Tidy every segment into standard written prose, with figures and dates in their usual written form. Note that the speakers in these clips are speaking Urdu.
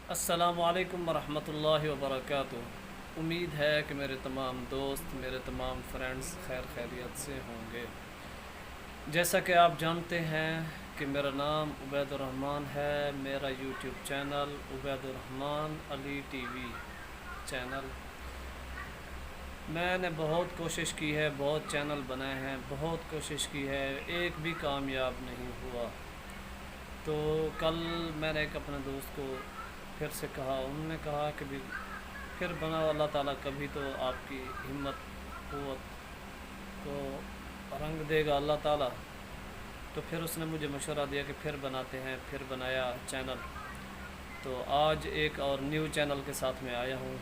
السلام علیکم ورحمۃ اللہ وبرکاتہ۔ امید ہے کہ میرے تمام دوست، میرے تمام فرینڈز خیر خیریت سے ہوں گے۔ جیسا کہ آپ جانتے ہیں کہ میرا نام عبید الرحمن ہے، میرا یوٹیوب چینل عبید الرحمن علی ٹی وی چینل۔ میں نے بہت کوشش کی ہے، بہت چینل بنائے ہیں، بہت کوشش کی ہے، ایک بھی کامیاب نہیں ہوا۔ تو کل میں نے ایک اپنے دوست کو پھر سے کہا، انہوں نے کہا کہ بھی پھر بناؤ، اللہ تعالیٰ کبھی تو آپ کی ہمت قوت کو رنگ دے گا اللہ تعالیٰ۔ تو پھر اس نے مجھے مشورہ دیا کہ پھر بناتے ہیں، پھر بنایا چینل۔ تو آج ایک اور نیو چینل کے ساتھ میں آیا ہوں۔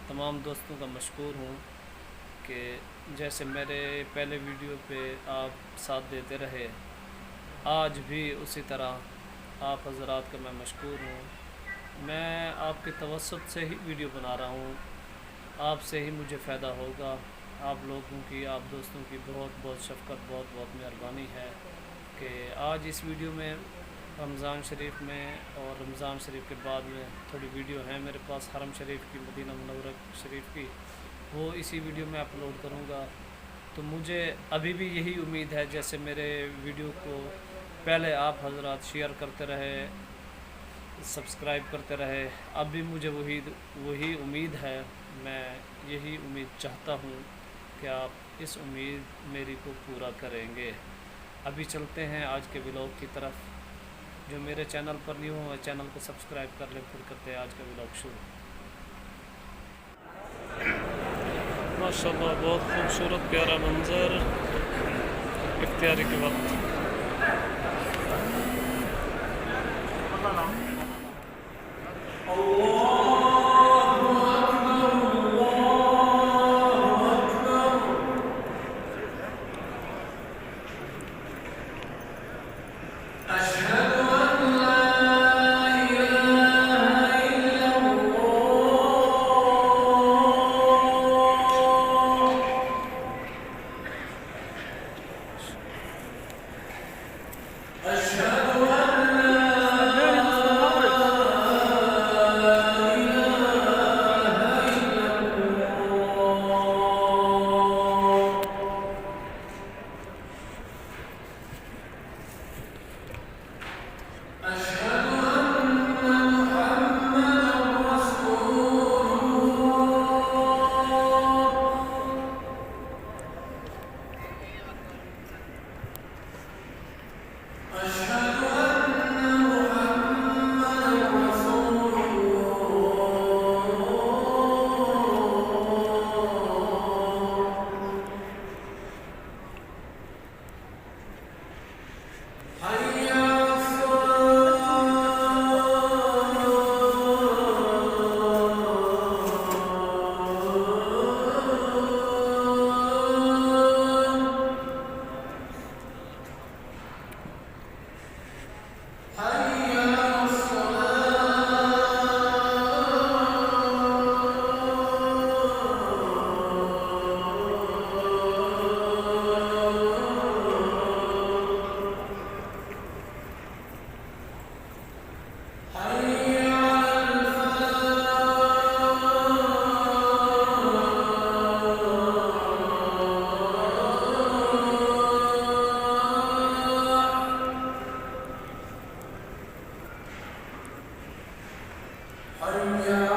تمام دوستوں کا مشکور ہوں کہ جیسے میرے پہلے ویڈیو پہ آپ ساتھ دیتے رہے، آج بھی اسی طرح آپ حضرات کا میں مشکور ہوں۔ میں آپ کے توسط سے ہی ویڈیو بنا رہا ہوں، آپ سے ہی مجھے فائدہ ہوگا۔ آپ لوگوں کی، آپ دوستوں کی بہت بہت شفقت، بہت بہت مہربانی ہے کہ آج اس ویڈیو میں رمضان شریف میں اور رمضان شریف کے بعد میں تھوڑی ویڈیو ہیں میرے پاس حرم شریف کی، مدینہ منورہ شریف کی، وہ اسی ویڈیو میں اپلوڈ کروں گا۔ تو مجھے ابھی بھی یہی امید ہے، جیسے میرے ویڈیو کو پہلے آپ حضرات شیئر کرتے رہے، سبسکرائب کرتے رہے، اب بھی مجھے وہی امید ہے۔ میں یہی امید چاہتا ہوں کہ آپ اس امید میری کو پورا کریں گے۔ ابھی چلتے ہیں آج کے ولاگ کی طرف۔ جو میرے چینل پر نیو ہو چینل کو سبسکرائب کر لیں، پھر کرتے ہیں آج کا ولاگ شروع۔ ماشاءاللہ بہت خوبصورت پیارا منظر افطاری کے وقت۔ حي